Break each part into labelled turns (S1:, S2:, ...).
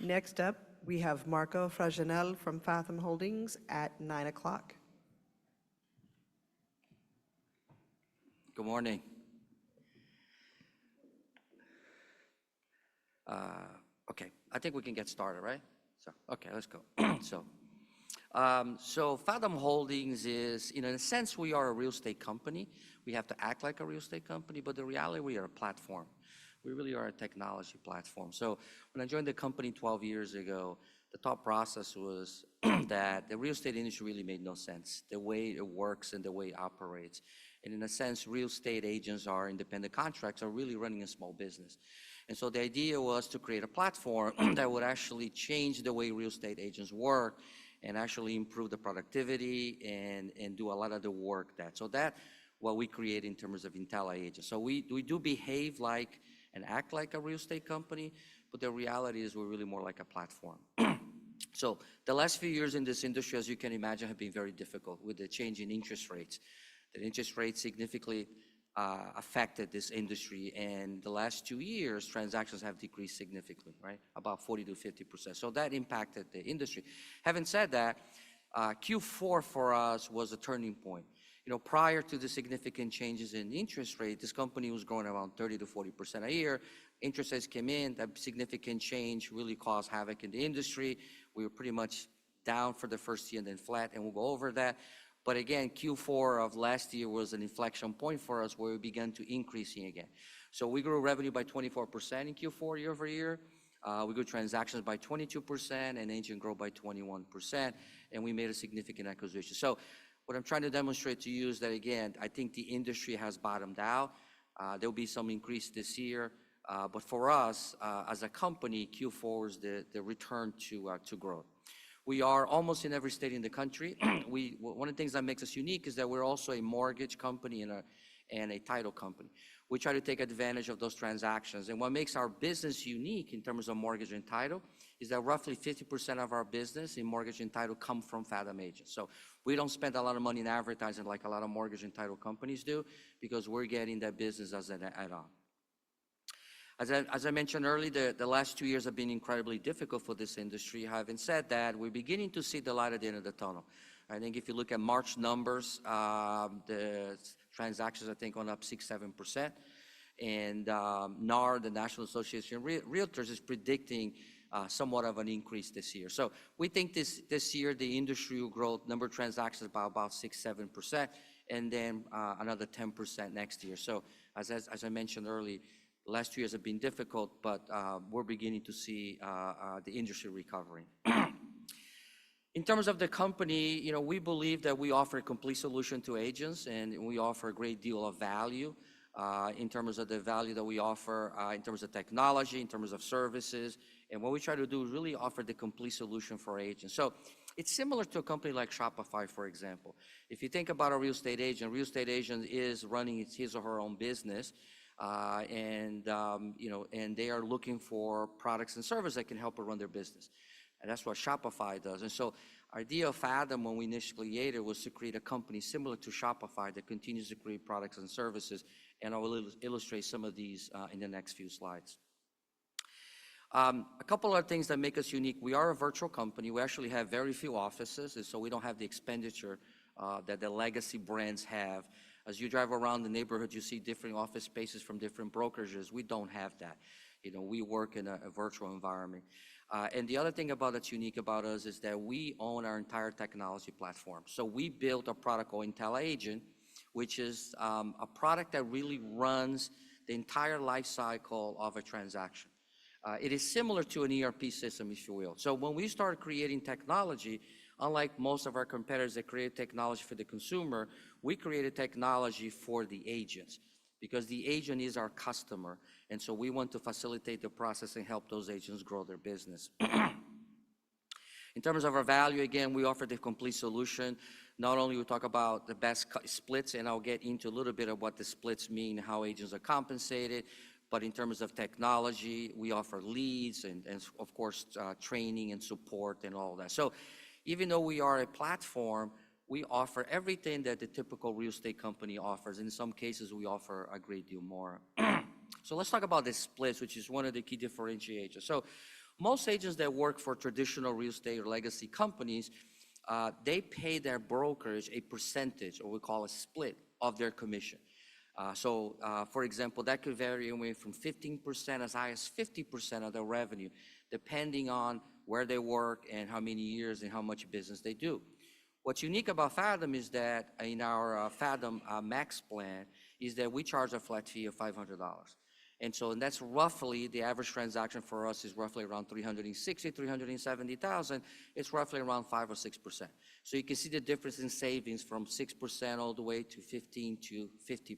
S1: Next up, we have Marco Fraginel from Fathom Holdings at 9 o'clock.
S2: Good morning. Okay, I think we can get started, right? Okay, let's go. So Fathom Holdings is, in a sense, we are a real estate company. We have to act like a real estate company, but the reality, we are a platform. We really are a technology platform. So when I joined the company 12 years ago, the thought process was that the real estate industry really made no sense, the way it works and the way it operates. And in a sense, real estate agents are independent contractors, are really running a small business. And so the idea was to create a platform that would actually change the way real estate agents work and actually improve the productivity and do a lot of the work so that what we create in terms of IntelliAgent. So we do behave like and act like a real estate company, but the reality is we're really more like a platform. So the last few years in this industry, as you can imagine, have been very difficult with the change in interest rates. The interest rates significantly affected this industry, and the last 2 years, transactions have decreased significantly, right? About 40 to 50%. So that impacted the industry. Having said that, Q4 for us was a turning point. You know, prior to the significant changes in interest rate, this company was growing around 30 to 40% a year. Interest rates came in, that significant change really caused havoc in the industry. We were pretty much down for the first year and then flat, and we'll go over that. But again, Q4 of last year was an inflection point for us where we began to increasing again. So we grew revenue by 24% in Q4 year over year. We grew transactions by 22% and agent growth by 21%, and we made a significant acquisition. So what I'm trying to demonstrate to you is that, again, I think the industry has bottomed out. There'll be some increase this year, but for us, as a company, Q4 is the return to growth. We are almost in every state in the country. One of the things that makes us unique is that we're also a mortgage company and a title company. We try to take advantage of those transactions. And what makes our business unique in terms of mortgage and title is that roughly 50% of our business in mortgage and title come from Fathom agents. So we don't spend a lot of money in advertising like a lot of mortgage and title companies do, because we're getting that business as an add-on. As I mentioned earlier, the last 2 years have been incredibly difficult for this industry. Having said that, we're beginning to see the light at the end of the tunnel. I think if you look at March numbers, the transactions, I think, went up 6-7%. And NAR, the National Association of Realtors, is predicting somewhat of an increase this year. So we think this year the industry will grow number of transactions by about 6-7%, and then another 10% next year. So as I mentioned earlier, the last 2 years have been difficult, but we're beginning to see the industry recovering. In terms of the company, you know, we believe that we offer a complete solution to agents, and we offer a great deal of value in terms of the value that we offer in terms of technology, in terms of services. And what we try to do is really offer the complete solution for agents. So it's similar to a company like Shopify, for example. If you think about a real estate agent is running his or her own business. You know, and they are looking for products and services that can help her run their business. And that's what Shopify does. And so our idea of Fathom, when we initially created, was to create a company similar to Shopify that continues to create products and services. And I will illustrate some of these in the next few slides. A couple of things that make us unique. We are a virtual company. We actually have very few offices, and so we don't have the expenditure that the legacy brands have. As you drive around the neighborhood, you see different office spaces from different brokerages. We don't have that. You know, we work in a virtual environment. And the other thing that's unique about us is that we own our entire technology platform. So we built a product called IntelliAgent, which is a product that really runs the entire life cycle of a transaction. It is similar to an ERP system, if you will. So when we started creating technology, unlike most of our competitors that create technology for the consumer, we created technology for the agents, because the agent is our customer. And so we want to facilitate the process and help those agents grow their business. In terms of our value, again, we offer the complete solution. Not only we talk about the best splits, and I'll get into a little bit of what the splits mean, how agents are compensated, but in terms of technology, we offer leads and of course, training and support and all that. So even though we are a platform, we offer everything that the typical real estate company offers. In some cases, we offer a great deal more. So let's talk about the splits, which is one of the key differentiators. So Most agents that work for traditional real estate or legacy companies, they pay their brokers a percentage, or we call a split, of their commission. For example, that could vary anywhere from 15% as high as 50% of their revenue, depending on where they work and how many years and how much business they do. What's unique about Fathom is that in our Fathom Max plan is that we charge a flat fee of $500. And that's roughly, the average transaction for us is roughly around 360, 370,000. It's roughly around 5 or 6%. So you can see the difference in savings from 6% all the way to 15 to 50%.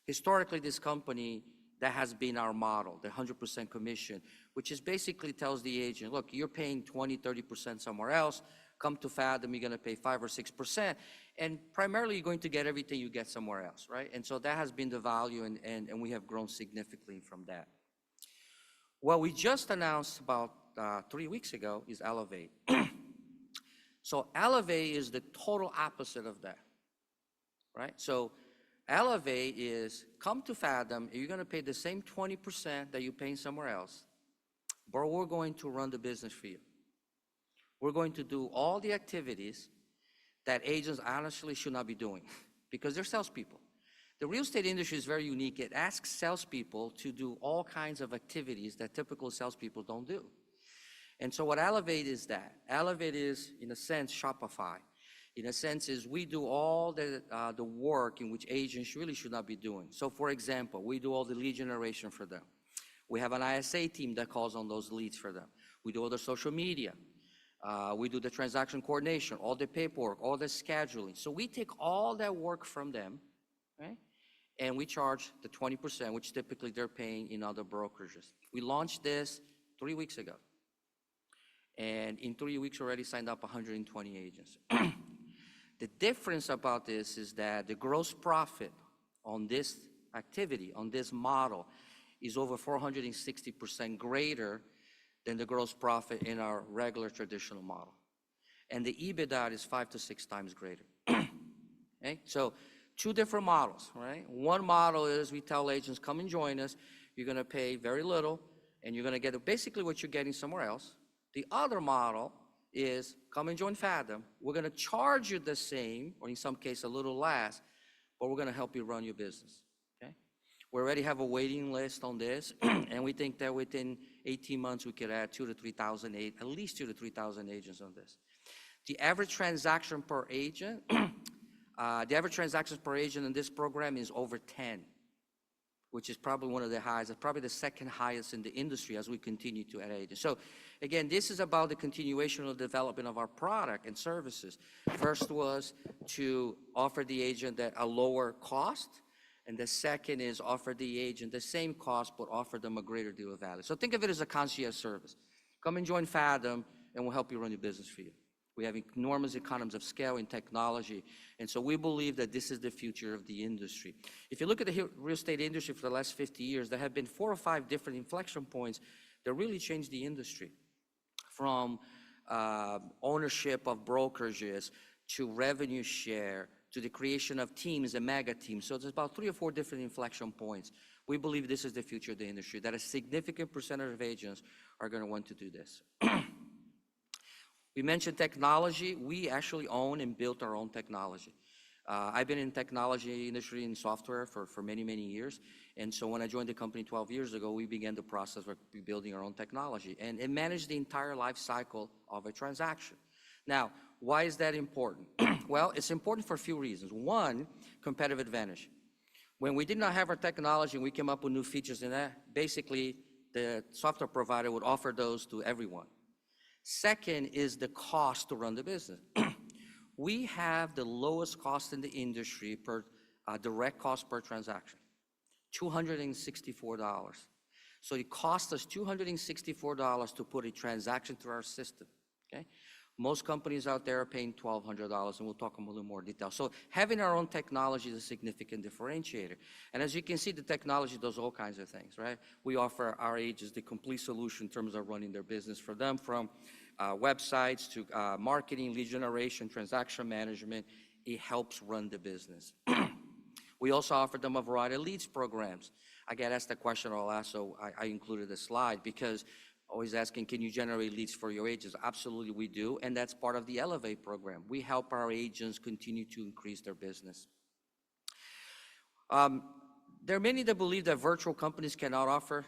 S2: Historically, this company, that has been our model, the 100% commission, which is basically tells the agent, look, you're paying 20, 30% somewhere else. Come to Fathom, you're going to pay 5 or 6%, and primarily you're going to get everything you get somewhere else, right? And so that has been the value, and we have grown significantly from that. What we just announced about 3 weeks ago is Elevate. So Elevate is the total opposite of that, right? So Elevate is come to Fathom, and you're going to pay the same 20% that you're paying somewhere else, but we're going to run the business for you. We're going to do all the activities that agents honestly should not be doing because they're salespeople. The real estate industry is very unique. It asks salespeople to do all kinds of activities that typical salespeople don't do. And so what Elevate is that? Elevate is, in a sense, Shopify. In a sense, is we do all the work in which agents really should not be doing. So for example, we do all the lead generation for them. We have an ISA team that calls on those leads for them. We do all the social media. We do the transaction coordination, all the paperwork, all the scheduling. So we take all that work from them, right? And we charge the 20%, which typically they're paying in other brokerages. We launched this 3 weeks ago. And in 3 weeks already signed up 120 agents. The difference about this is that the gross profit on this activity, on this model, is over 460% greater than the gross profit in our regular traditional model. And the EBITDA is 5 to 6 times greater. Okay? So 2 different models, right? One model is we tell agents, come and join us. You're going to pay very little, and you're going to get basically what you're getting somewhere else. The other model is come and join Fathom. We're going to charge you the same, or in some case a little less, but we're going to help you run your business. We already have a waiting list on this, and we think that within 18 months we could add 2,000 to 3,000, at least 2,000 to 3,000 agents on this. The average transaction per agent, the average transactions per agent in this program is over 10, which is probably one of the highest. It's probably the second highest in the industry as we continue to add agents. So again, this is about the continuation of development of our product and services. First was to offer the agent a lower cost. And the second is offer the agent the same cost, but offer them a greater deal of value. So think of it as a concierge service. Come and join Fathom, and we'll help you run your business for you. We have enormous economies of scale in technology, and so we believe that this is the future of the industry. If you look at the real estate industry for the last 50 years, there have been 4 or 5 different inflection points that really changed the industry, from ownership of brokerages to revenue share, to the creation of teams and mega teams. So there's about 3 or 4 different inflection points. We believe this is the future of the industry, that a significant percentage of agents are going to want to do this. We mentioned technology. We actually own and built our own technology. I've been in technology industry and software for many, many years. And so when I joined the company 12 years ago, we began the process of building our own technology and managed the entire life cycle of a transaction. Now, why is that important? Well, it's important for a few reasons. One, competitive advantage. When we did not have our technology and we came up with new features in that, basically the software provider would offer those to everyone. Second is the cost to run the business. We have the lowest cost in the industry per direct cost per transaction, $264. So it costs us $264 to put a transaction through our system, okay? Most companies out there are paying $1,200, and we'll talk in a little more detail. So having our own technology is a significant differentiator. And as you can see, the technology does all kinds of things, right? We offer our agents the complete solution in terms of running their business for them, from websites to marketing, lead generation, transaction management. It helps run the business. We also offer them a variety of leads programs. I get asked that question a lot, so I included a slide, because always asking, can you generate leads for your agents? Absolutely, we do, and that's part of the Elevate program. We help our agents continue to increase their business. There are many that believe that virtual companies cannot offer,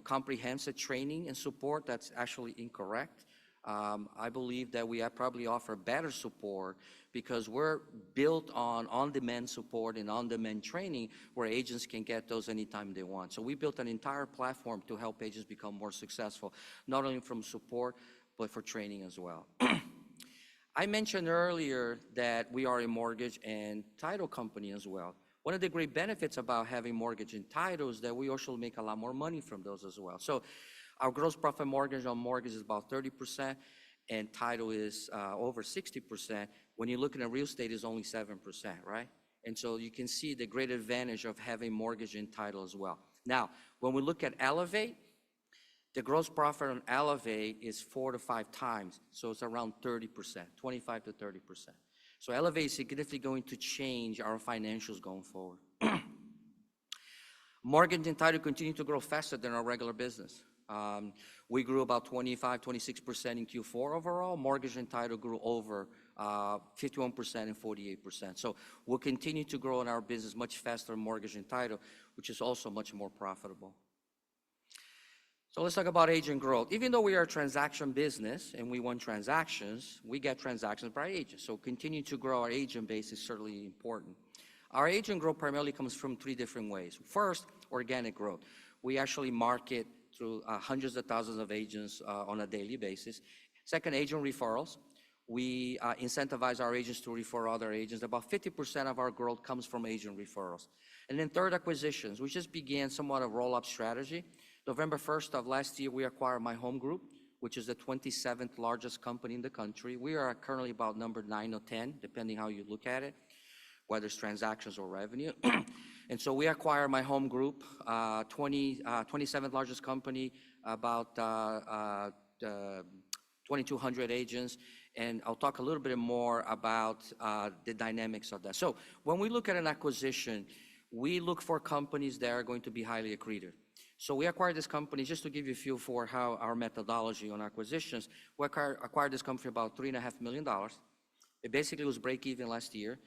S2: comprehensive training and support. That's actually incorrect. I believe that we probably offer better support because we're built on on-demand support and on-demand training where agents can get those anytime they want. So we built an entire platform to help agents become more successful, not only from support, but for training as well. I mentioned earlier that we are a mortgage and title company as well. One of the great benefits about having mortgage and title is that we also make a lot more money from those as well. So our gross profit mortgage on mortgage is about 30%, and title is over 60%. When you look at real estate, it's only 7%, right? And so you can see the great advantage of having mortgage and title as well. Now, when we look at Elevate, the gross profit on Elevate is 4 to 5 times, so it's around 30%, 25 to 30%. So Elevate is significantly going to change our financials going forward. Mortgage and title continue to grow faster than our regular business. We grew about 25, 26% in Q4 overall. Mortgage and title grew over 51% and 48%. So we'll continue to grow in our business much faster in mortgage and title, which is also much more profitable. So let's talk about agent growth. Even though we are a transaction business and we want transactions, we get transactions by agents. So continue to grow our agent base is certainly important. Our agent growth primarily comes from 3 different ways. First, organic growth. We actually market through hundreds of thousands of agents on a daily basis. Second, agent referrals. We incentivize our agents to refer other agents. About 50% of our growth comes from agent referrals. And then third, acquisitions. We just began somewhat a roll-up strategy. November 1st of last year, we acquired My Home Group, which is the 27th largest company in the country. We are currently about number 9 or 10, depending how you look at it, whether it's transactions or revenue. And so we acquired My Home Group, 27th largest company, about 2,200 agents. And I'll talk a little bit more about the dynamics of that. So when we look at an acquisition, we look for companies that are going to be highly accretive. So we acquired this company, just to give you a feel for how our methodology on acquisitions, we acquired this company for about $3.5 million. It basically was break even last year.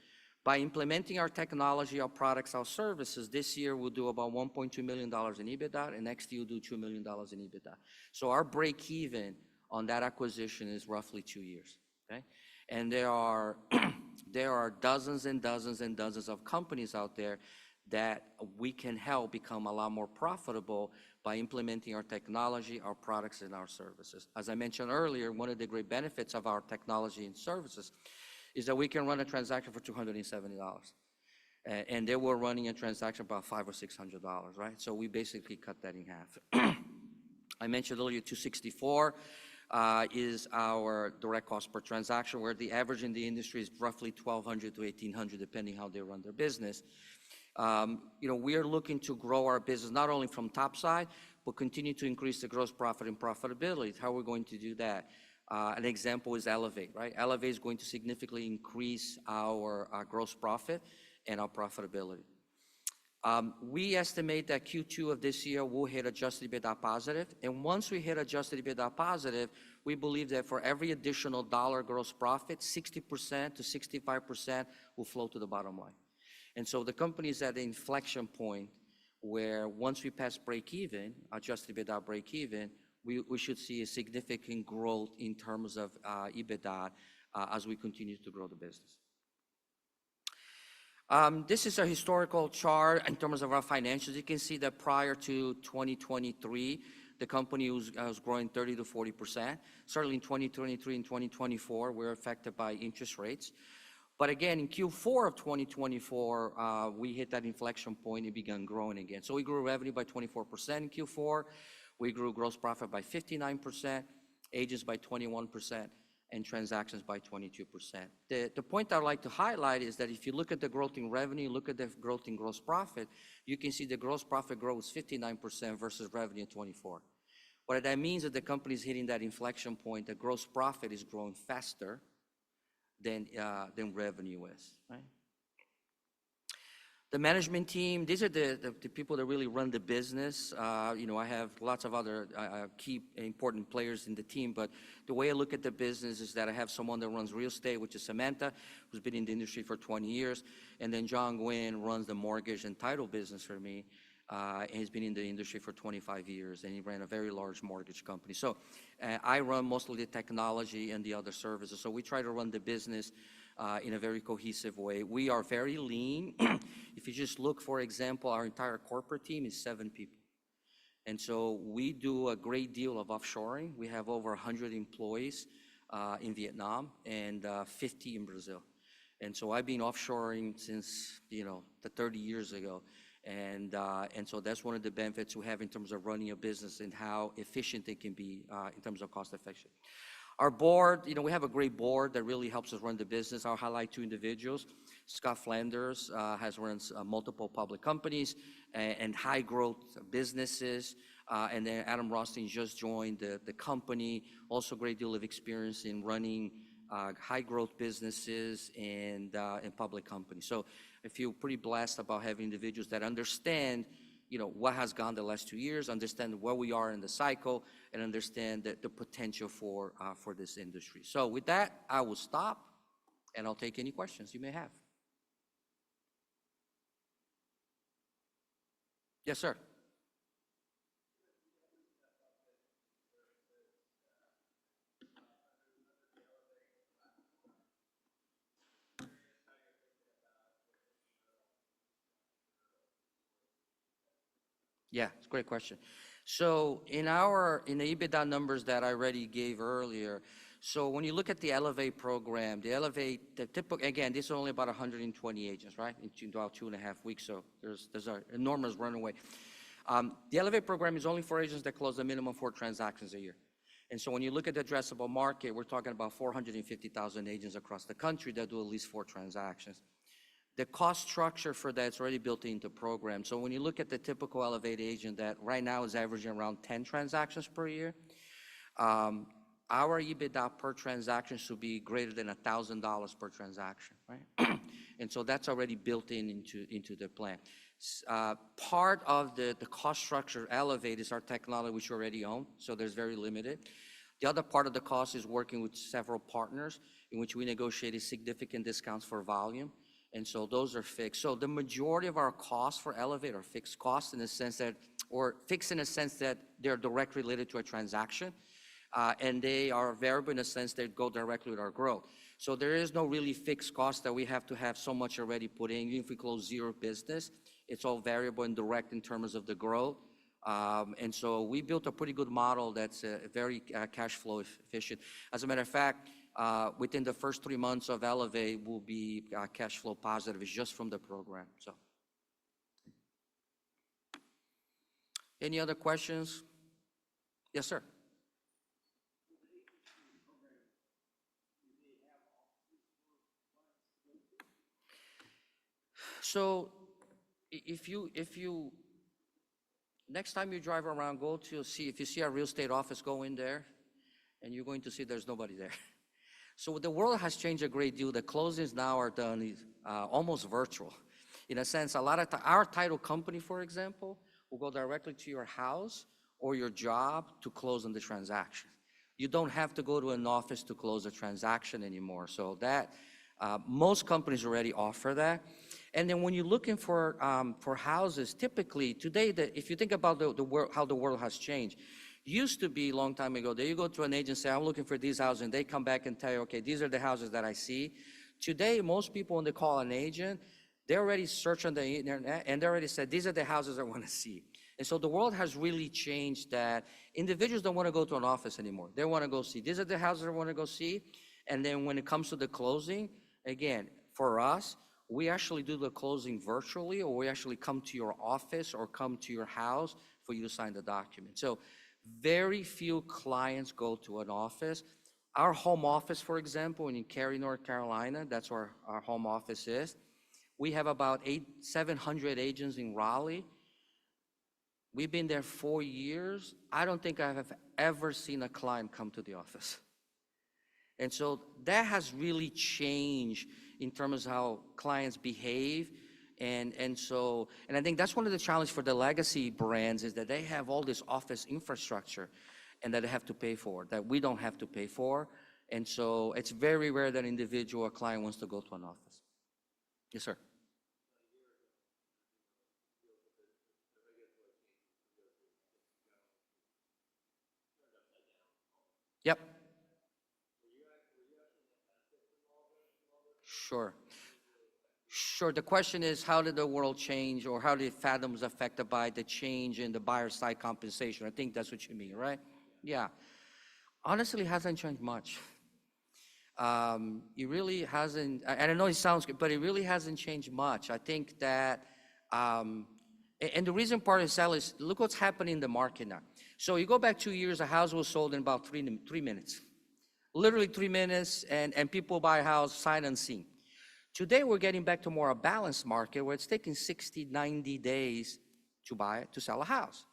S2: By implementing our technology, our products, our services, this year we'll do about $1.2 million in EBITDA, and next year we'll do $2 million in EBITDA. So our break even on that acquisition is roughly 2 years, okay? And there are dozens and dozens and dozens of companies out there that we can help become a lot more profitable by implementing our technology, our products, and our services. As I mentioned earlier, one of the great benefits of our technology and services is that we can run a transaction for $270. And they were running a transaction about $500 or $600, right? So we basically cut that in half. I mentioned earlier 264 is our direct cost per transaction, where the average in the industry is roughly $1,200 to $1,800, depending how they run their business. We are looking to grow our business not only from top side, but continue to increase the gross profit and profitability. How we're going to do that? An example is Elevate, right? Elevate is going to significantly increase our gross profit and our profitability. We estimate that Q2 of this year will hit adjusted EBITDA positive. And once we hit adjusted EBITDA positive, we believe that for every additional dollar gross profit, 60% to 65% will flow to the bottom line. And so the company is at the inflection point where once we pass break even, adjusted EBITDA break even, we should see a significant growth in terms of EBITDA as we continue to grow the business. This is a historical chart in terms of our financials. You can see that prior to 2023, the company was growing 30 to 40%. Certainly in 2023 and 2024, we're affected by interest rates. But again, in Q4 of 2024, we hit that inflection point and began growing again. So we grew revenue by 24% in Q4. We grew gross profit by 59%, agents by 21%, and transactions by 22%. The point I'd like to highlight is that if you look at the growth in revenue, look at the growth in gross profit, you can see the gross profit growth is 59% versus revenue 24%. What that means is that the company is hitting that inflection point. The gross profit is growing faster than revenue is, right? The management team, these are the people that really run the business. You know, I have lots of other key important players in the team, but the way I look at the business is that I have someone that runs real estate, which is Samantha, who's been in the industry for 20 years, and then John Gwynn runs the mortgage and title business for me, and he's been in the industry for 25 years, and he ran a very large mortgage company. So I run mostly the technology and the other services, so we try to run the business in a very cohesive way. We are very lean. If you just look, for example, our entire corporate team is 7 people. And so we do a great deal of offshoring. We have over 100 employees in Vietnam and 50 in Brazil. And so I've been offshoring since, you know, the 30 years ago. And so that's one of the benefits we have in terms of running a business and how efficient it can be in terms of cost efficient. Our board, you know, we have a great board that really helps us run the business. I'll highlight 2 individuals. Scott Flanders has run multiple public companies and high growth businesses. And then Adam Rothstein just joined the company. Also a great deal of experience in running high growth businesses and public companies. So I feel pretty blessed about having individuals that understand, you know, what has gone the last 2 years, understand where we are in the cycle, and understand the potential for this industry. So with that, I will stop, and I'll take any questions you may have. Yes, sir. Yeah, it's a great question. So in the EBITDA numbers that I already gave earlier, so when you look at the Elevate program, the typical, again, this is only about 120 agents, right? In about 2.5 weeks, so there's an enormous runaway. The Elevate program is only for agents that close a minimum 4 transactions a year. And so when you look at the addressable market, we're talking about 450,000 agents across the country that do at least 4 transactions. The cost structure for that's already built into the program. So when you look at the typical Elevate agent that right now is averaging around 10 transactions per year, our EBITDA per transaction should be greater than $1,000 per transaction, right? And so that's already built into the plan. Part of the cost structure Elevate is our technology, which we already own, so there's very limited. The other part of the cost is working with several partners in which we negotiated significant discounts for volume. And so those are fixed. So the majority of our costs for Elevate are fixed costs in the sense that, or fixed in the sense that they're directly related to a transaction, and they are variable in the sense they go directly with our growth. So there is no really fixed cost that we have to have so much already put in. Even if we close 0 business, it's all variable and direct in terms of the growth. And so we built a pretty good model that's very cash flow efficient. As a matter of fact, within the first 3 months of Elevate, we'll be cash flow positive. It's just from the program. So, any other questions? Yes, sir. So, if you next time you drive around, go to see, if you see a real estate office, go in there, and you're going to see there's nobody there. So the world has changed a great deal. The closings now are done almost virtual. In a sense, a lot of our title company, for example, will go directly to your house or your job to close on the transaction. You don't have to go to an office to close a transaction anymore. So that most companies already offer that. And then when you're looking for houses, typically today, if you think about the world, how the world has changed, used to be a long time ago that you go to an agent and say, I'm looking for these houses, and they come back and tell you, okay, these are the houses that I see. Today, most people, when they call an agent, they already search on the internet, and they already said, these are the houses I want to see. And so the world has really changed that individuals don't want to go to an office anymore. They want to go see, these are the houses I want to go see. And then when it comes to the closing, again, for us, we actually do the closing virtually, or we actually come to your office or come to your house for you to sign the document. So very few clients go to an office. Our home office, for example, in Cary, North Carolina, that's where our home office is. We have about 700 agents in Raleigh. We've been there 4 years. I don't think I have ever seen a client come to the office. And so that has really changed in terms of how clients behave And I think that's one of the challenges for the legacy brands is that they have all this office infrastructure and that they have to pay for, that we don't have to pay for. And so it's very rare that an individual or client wants to go to an office. Yes, sir. Yep. Sure. Sure. The question is, how did the world change, or how did Fathoms affected by the change in the buyer side compensation? I think that's what you mean, right? Yeah. Honestly, it hasn't changed much. It really hasn't, and I know it sounds good, but it really hasn't changed much. I think that, and the reason part is, Sal, is look what's happening in the market now. So you go back 2 years, a house was sold in about three minutes. Literally 3 minutes, and people buy a house sight unseen. Today, we're getting back to more a balanced market where it's taking 60, 90 days to sell a house.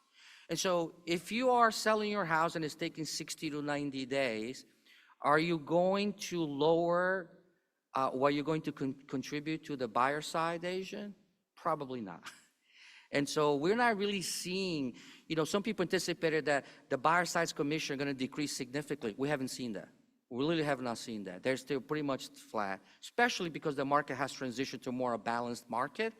S2: And so if you are selling your house and it's taking 60 to 90 days, are you going to lower, or are you going to contribute to the buyer side, Asian? Probably not. And so we're not really seeing, some people anticipated that the buyer side's commission are going to decrease significantly. We haven't seen that. We really have not seen that. They're still pretty much flat, especially because the market has transitioned to more a balanced market.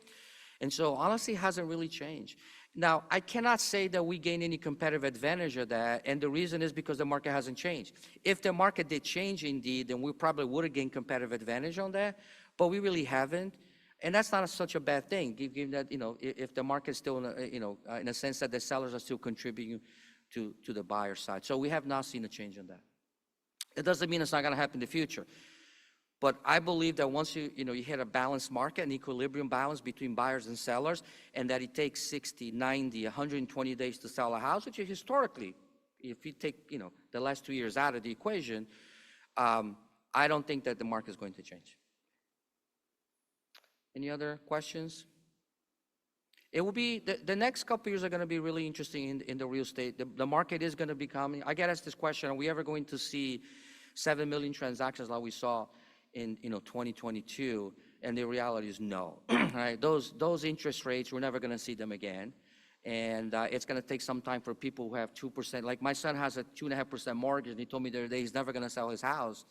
S2: And so honestly, it hasn't really changed. Now, I cannot say that we gain any competitive advantage of that, and the reason is because the market hasn't changed. If the market did change indeed, then we probably would have gained competitive advantage on that, but we really haven't. And that's not such a bad thing, given that, if the market's still, in a sense that the sellers are still contributing to the buyer side. So we have not seen a change in that. It doesn't mean it's not going to happen in the future. But I believe that once you hit a balanced market, an equilibrium balance between buyers and sellers, and that it takes 60, 90, 120 days to sell a house, which is historically, if you take the last 2 years out of the equation, I don't think that the market is going to change. Any other questions? It will be, the next couple years are going to be really interesting in the real estate. The market is going to become, I get asked this question, are we ever going to see 7 million transactions like we saw in 2022? And the reality is no, right? Those interest rates, we're never going to see them again. And it's going to take some time for people who have 2%. Like my son has a 2.5% mortgage, and he told me the other day he's never going to sell his house.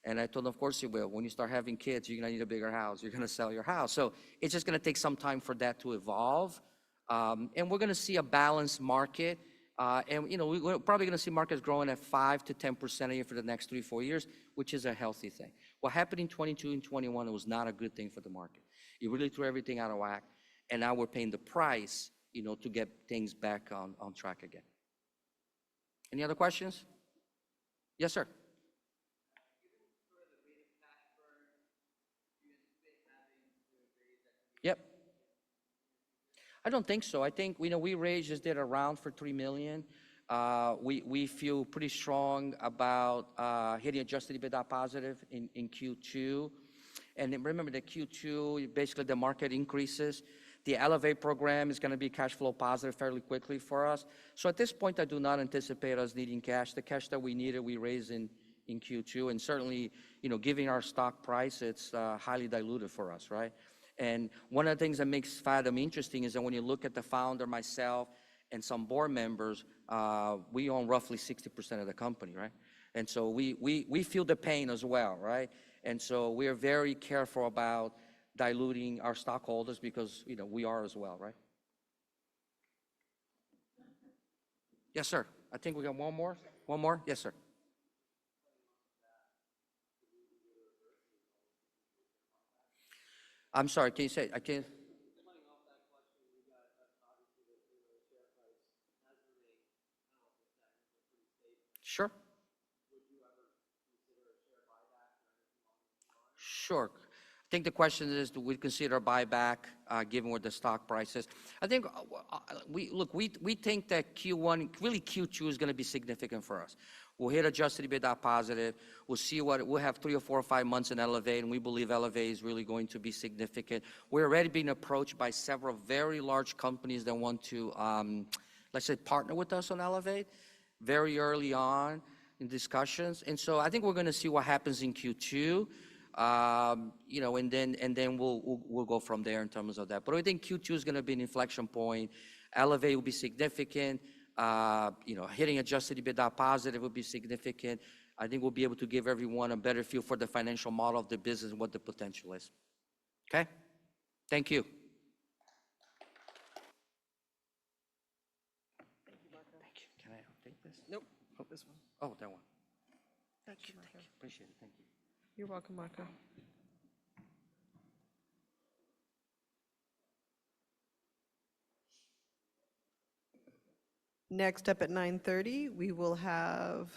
S2: And I told him, of course you will. When you start having kids, you're going to need a bigger house. You're going to sell your house. So it's just going to take some time for that to evolve. And we're going to see a balanced market. And we're probably going to see markets growing at 5 to 10% a year for the next 3-4 years, which is a healthy thing. What happened in 22 and 21 was not a good thing for the market. It really threw everything out of whack. And now we're paying the price, to get things back on track again. Any other questions? Yes, sir. Yep. I don't think so. I think, we raised, just did a round for $3 million. We feel pretty strong about hitting adjusted EBITDA positive in Q2. And then remember that Q2, basically the market increases. The Elevate program is going to be cash flow positive fairly quickly for us. So at this point, I do not anticipate us needing cash. The cash that we needed, we raised in Q2. And certainly, giving our stock price, it's highly diluted for us, right? And one of the things that makes Fathom interesting is that when you look at the founder, myself, and some board members, we own roughly 60% of the company, right? And so we feel the pain as well, right? And so we are very careful about diluting our stockholders because, we are as well, right? Yes, sir. I think we got one more. One more? Yes, sir. I'm sorry, can you say, I can't. Sure. Sure. I think the question is, do we consider buyback given where the stock price is? I think we think that Q1, really Q2 is going to be significant for us. We'll hit adjusted EBITDA positive. We'll see we'll have 3 or 4 or 5 months in Elevate, and we believe Elevate is really going to be significant. We're already being approached by several very large companies that want to, let's say, partner with us on Elevate very early on in discussions. And so I think we're going to see what happens in Q2. You know, and then we'll go from there in terms of that. But I think Q2 is going to be an inflection point. Elevate will be significant. You know, hitting adjusted EBITDA positive will be significant. I think we'll be able to give everyone a better feel for the financial model of the business and what the potential is. Okay? Thank you. Thank you. Can I take this?
S1: Nope,
S2: Oh,
S1: this one.
S2: oh, that one.
S1: Thank you, Marco.
S2: Thank you. Appreciate it. Thank you.
S1: You're welcome, Marco. Next up at 9:30, we will have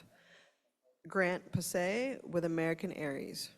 S1: Grant Passay with American Aries.